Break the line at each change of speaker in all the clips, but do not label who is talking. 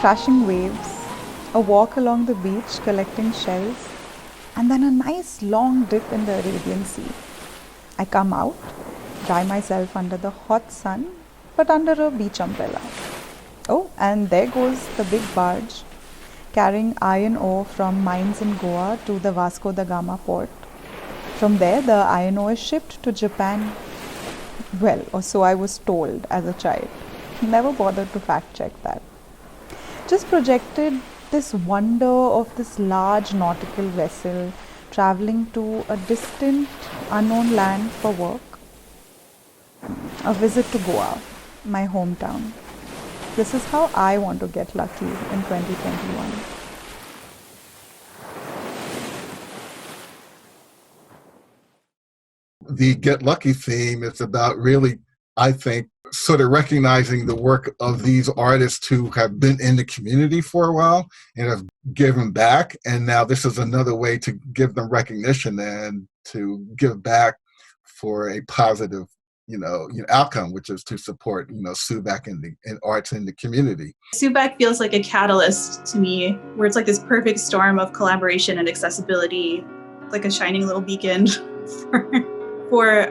crashing waves, a walk along the beach collecting shells, and then a nice long dip in the Arabian Sea. I come out, dry myself under the hot sun, but under a beach umbrella. Oh, and there goes the big barge carrying iron ore from mines in Goa to the Vasco da Gama port. From there, the iron ore is shipped to Japan. Well, or so I was told as a child. Never bothered to fact check that. Just projected this wonder of this large nautical vessel traveling to a distant, unknown land for work. A visit to Goa, my hometown. This is how I want to get lucky in 2021.
The Get Lucky theme is about really, I think, sort of recognizing the work of these artists who have been in the community for a while and have given back. And now this is another way to give them recognition and to give back for a positive outcome, which is to support, SooVAC and arts in the community.
SooVAC feels like a catalyst to me, where it's like this perfect storm of collaboration and accessibility, like a shining little beacon for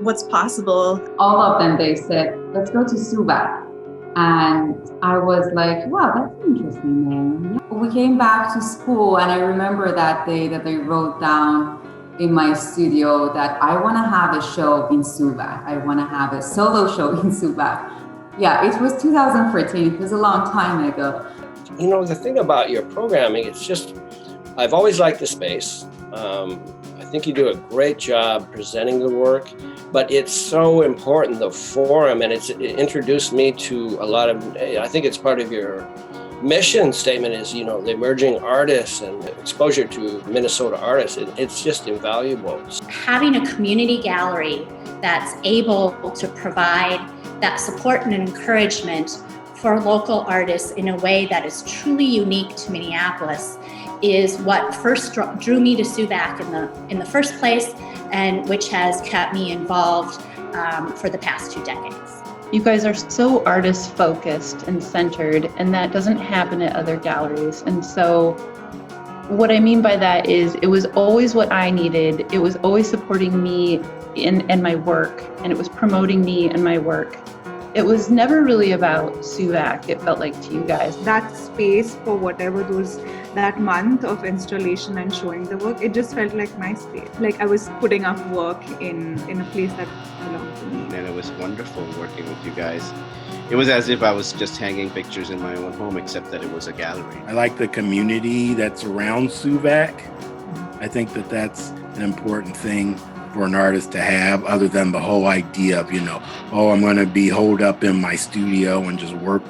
what's possible.
All of them, they said, let's go to SooVAC. And I was like, wow, that's an interesting name. We came back to school, and I remember that day that they wrote down in my studio that I want to have a show in SooVAC. I want to have a solo show in SooVAC. Yeah, it was 2014. It was a long time ago.
The thing about your programming, it's just, I've always liked the space. I think you do a great job presenting the work, but it's so important, the forum, and it introduced me to a lot of, I think it's part of your mission statement is, the emerging artists and exposure to Minnesota artists. It's just invaluable.
Having a community gallery that's able to provide that support and encouragement for local artists in a way that is truly unique to Minneapolis is what first drew me to SooVAC in the first place, and which has kept me involved for the past 2 decades.
You guys are so artist focused and centered, and that doesn't happen at other galleries. And so what I mean by that is it was always what I needed. It was always supporting me in my work, and it was promoting me and my work. It was never really about SooVAC, it felt like, to you guys.
That space for whatever that month of installation and showing the work, it just felt like my space. Like I was putting up work in a place that belonged to me.
And it was wonderful working with you guys. It was as if I was just hanging pictures in my own home, except that it was a gallery.
I like the community that's around SooVAC. I think that that's an important thing for an artist to have, other than the whole idea of, I'm going to be holed up in my studio and just work.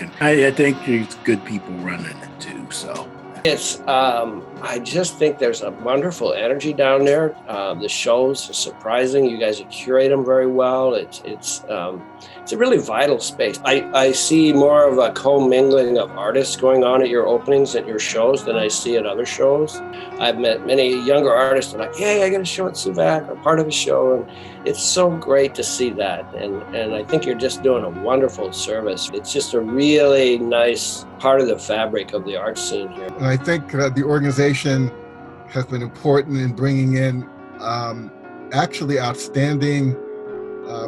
And I think there's good people running it too, so.
It's, I just think there's a wonderful energy down there. The shows are surprising. You guys curate them very well. It's a really vital space. I see more of a commingling of artists going on at your openings at your shows than I see at other shows. I've met many younger artists that are like, hey, I got a show at SooVAC or part of a show. And it's so great to see that. And I think you're just doing a wonderful service. It's just a really nice part of the fabric of the art scene here.
And I think the organization has been important in bringing in actually outstanding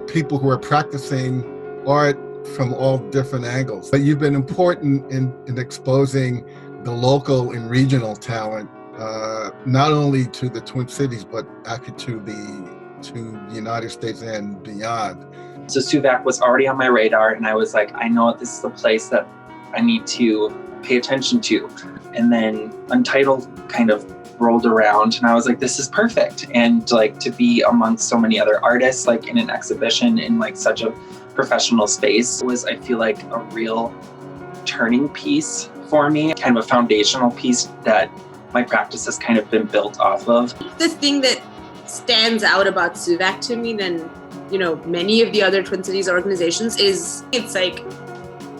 people who are practicing art from all different angles. But you've been important in exposing the local and regional talent, not only to the Twin Cities, but actually to the United States and beyond.
So SooVAC was already on my radar, and I was like, I know this is the place that I need to pay attention to. And then Untitled kind of rolled around, and I was like, this is perfect. And like to be amongst so many other artists, like in an exhibition in like such a professional space was, I feel like, a real turning piece for me, kind of a foundational piece that my practice has kind of been built off of.
The thing that stands out about SooVAC to me than, many of the other Twin Cities organizations is it's like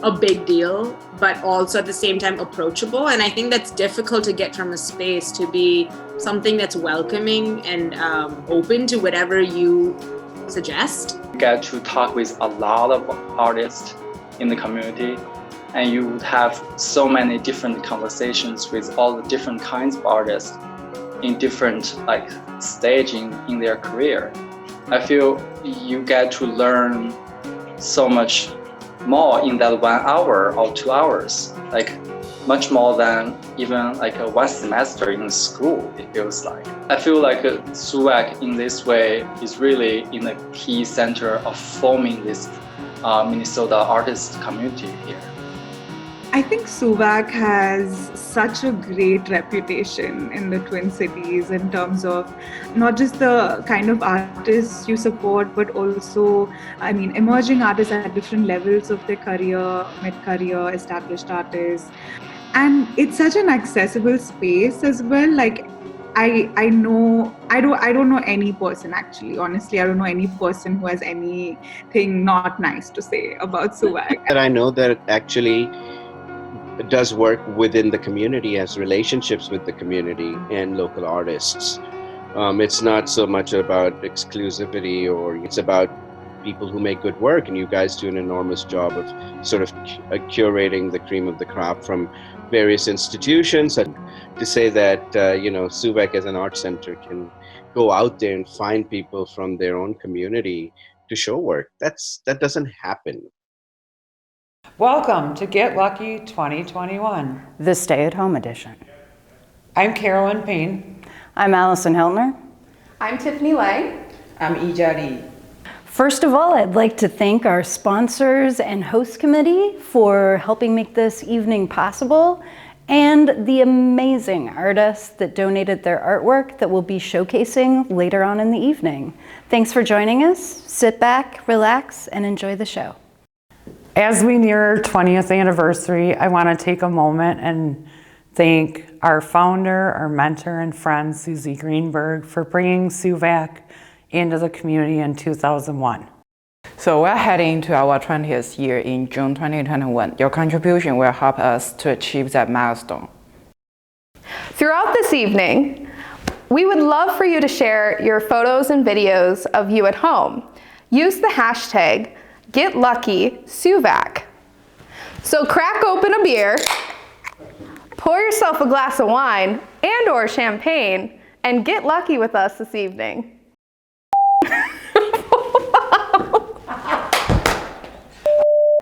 a big deal, but also at the same time approachable. And I think that's difficult to get from a space to be something that's welcoming and open to whatever you suggest.
Get to talk with a lot of artists in the community, and you would have so many different conversations with all the different kinds of artists in different like stage in their career. I feel you get to learn so much more in that 1 hour or 2 hours, like much more than even like a 1 semester in school, it feels like. I feel like SooVAC in this way is really in the key center of forming this Minnesota artist community here.
I think SooVAC has such a great reputation in the Twin Cities in terms of not just the kind of artists you support, but also, I mean, emerging artists at different levels of their career, mid-career, established artists. And it's such an accessible space as well. Like, I don't know any person actually. Honestly, I don't know any person who has anything not nice to say about SooVAC.
But I know that actually does work within the community, has relationships with the community and local artists. It's not so much about exclusivity, or it's about people who make good work, and you guys do an enormous job of sort of curating the cream of the crop from various institutions. And to say that SooVAC as an art center can go out there and find people from their own community to show work, that doesn't happen.
Welcome to Get Lucky 2021,
the stay-at-home edition.
I'm Carolyn Payne.
I'm Allison Heltner.
I'm Tiffany Lang.
I'm Ijari.
First of all, I'd like to thank our sponsors and host committee for helping make this evening possible, and the amazing artists that donated their artwork that we'll be showcasing later on in the evening. Thanks for joining us. Sit back, relax, and enjoy the show.
As we near our 20th anniversary, I want to take a moment and thank our founder, our mentor and friend, Susie Greenberg, for bringing SooVAC into the community in 2001.
So we're heading to our 20th year in June 2021. Your contribution will help us to achieve that milestone.
Throughout this evening, we would love for you to share your photos and videos of you at home. Use the hashtag #GetLuckySooVAC. So crack open a beer, pour yourself a glass of wine and or champagne, and get lucky with us this evening.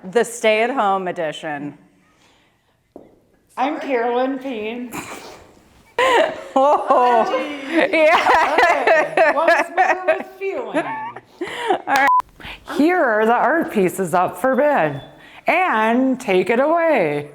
The stay-at-home edition.
I'm Carolyn Payne.
Oh, yeah.
What's better with feeling? All right. Here are the art pieces up for bid. And take it away.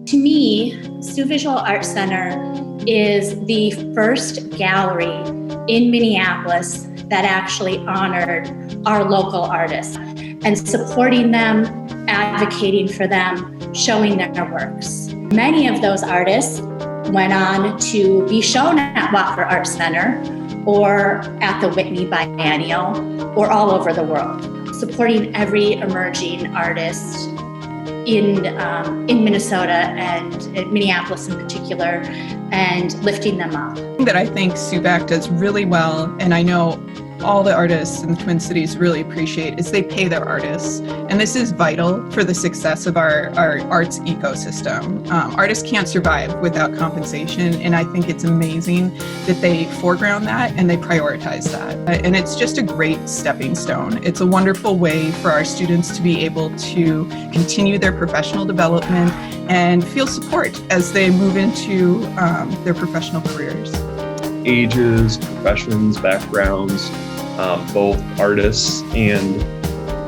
To me, Sioux Visual Arts Center is the first gallery in Minneapolis that actually honored our local artists and supporting them, advocating for them, showing their works. Many of those artists went on to be shown at Walker Arts Center or at the Whitney Biennial or all over the world, supporting every emerging artist in Minnesota and in Minneapolis in particular, and lifting them up.
That I think SooVAC does really well, and I know all the artists in the Twin Cities really appreciate, is they pay their artists. And this is vital for the success of our arts ecosystem. Artists can't survive without compensation, and I think it's amazing that they foreground that and they prioritize that. And it's just a great stepping stone. It's a wonderful way for our students to be able to continue their professional development and feel support as they move into their professional careers.
Ages, professions, backgrounds, both artists and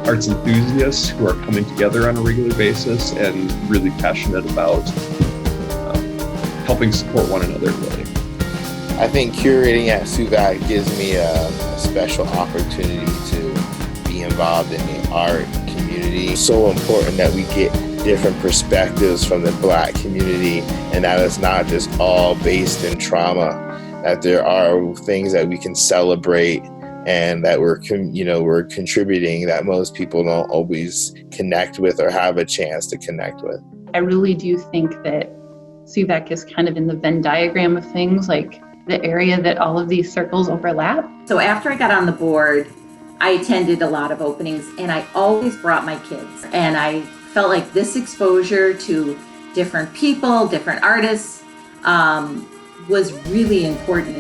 arts enthusiasts who are coming together on a regular basis and really passionate about helping support one another really.
I think curating at SooVAC gives me a special opportunity to be involved in the art community. It's so important that we get different perspectives from the Black community and that it's not just all based in trauma, that there are things that we can celebrate and that we're contributing that most people don't always connect with or have a chance to connect with.
I really do think that SooVAC is kind of in the Venn diagram of things, like the area that all of these circles overlap.
So after I got on the board, I attended a lot of openings and I always brought my kids. And I felt like this exposure to different people, different artists, was really important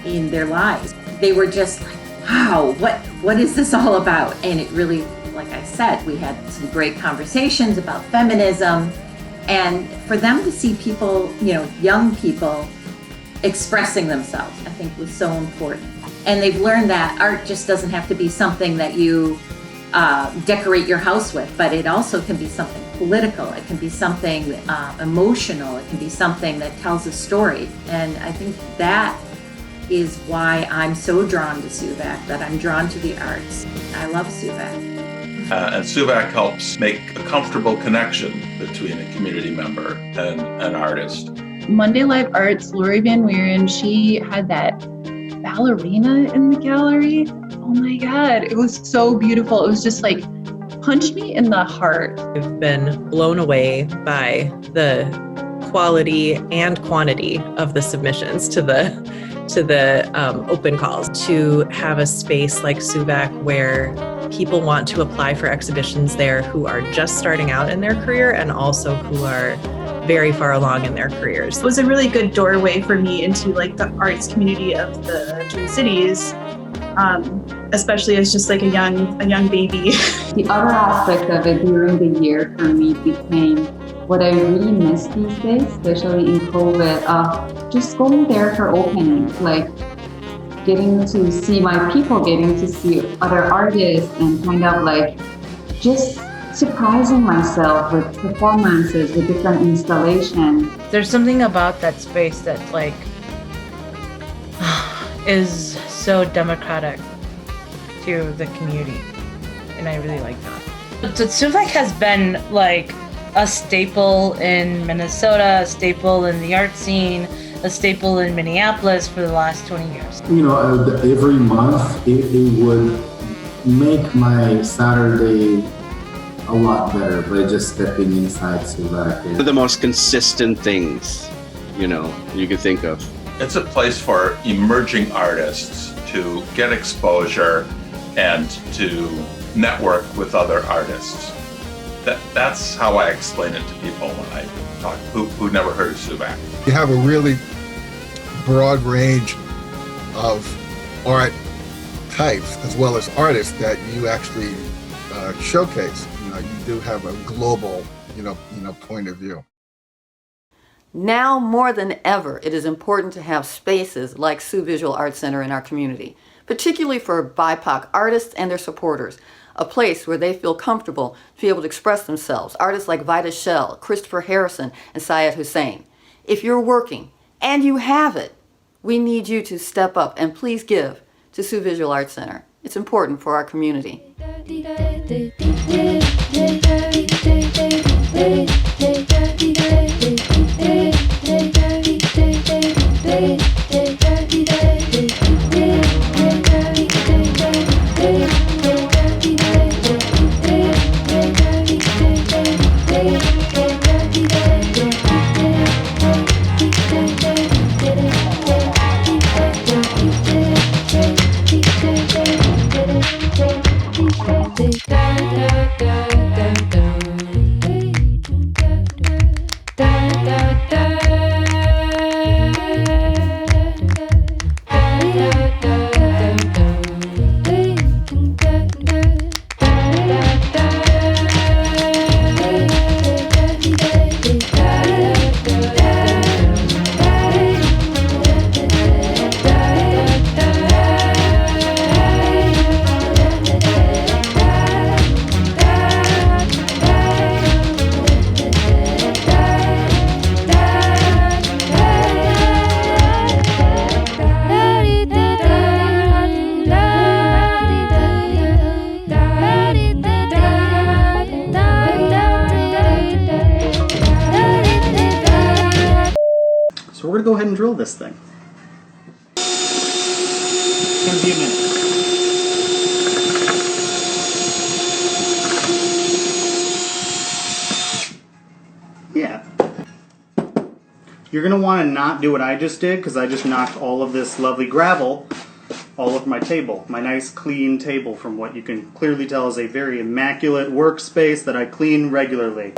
in their lives. They were just like, wow, what is this all about? And it really, like I said, we had some great conversations about feminism, and for them to see people, young people expressing themselves, I think was so important. And they've learned that art just doesn't have to be something that you decorate your house with, but it also can be something political, it can be something emotional, it can be something that tells a story. And I think that is why I'm so drawn to SooVAC, that I'm drawn to the arts. I love SooVAC.
And SooVAC helps make a comfortable connection between a community member and an artist.
Monday Live Arts, Lori Van Wieren, she had that ballerina in the gallery. Oh my God, it was so beautiful. It was just like, punched me in the heart.
I've been blown away by the quality and quantity of the submissions to the open calls. To have a space like SooVAC where people want to apply for exhibitions there who are just starting out in their career and also who are very far along in their careers.
It was a really good doorway for me into like the arts community of the Twin Cities, especially as just like a young baby.
The other aspect of it during the year for me became what I really miss these days, especially in COVID, of just going there for openings, like getting to see my people, getting to see other artists, and kind of like just surprising myself with performances, with different installations.
There's something about that space that like is so democratic to the community, and I really like that. So SooVAC has been like a staple in Minnesota, a staple in the art scene, a staple in Minneapolis for the last 20 years.
Every month it would make my Saturday a lot better by just stepping inside SooVAC.
One of the most consistent things, you could think of.
It's a place for emerging artists to get exposure and to network with other artists. That's how I explain it to people when I talk who never heard of SooVAC.
You have a really broad range of art types as well as artists that you actually showcase. You do have a global, point of view.
Now more than ever, it is important to have spaces like SooVisual Arts Center in our community, particularly for BIPOC artists and their supporters, a place where they feel comfortable to be able to express themselves. Artists like Vida Shell, Christopher Harrison, and Syed Hussein. If you're working, and you have it, we need you to step up and please give to SooVisual Arts Center. It's important for our community.
So we're going to go ahead and drill this thing. It's going to be a minute. Yeah. You're going to want to not do what I just did, because I just knocked all of this lovely gravel all over my table. My nice clean table from what you can clearly tell is a very immaculate workspace that I clean regularly.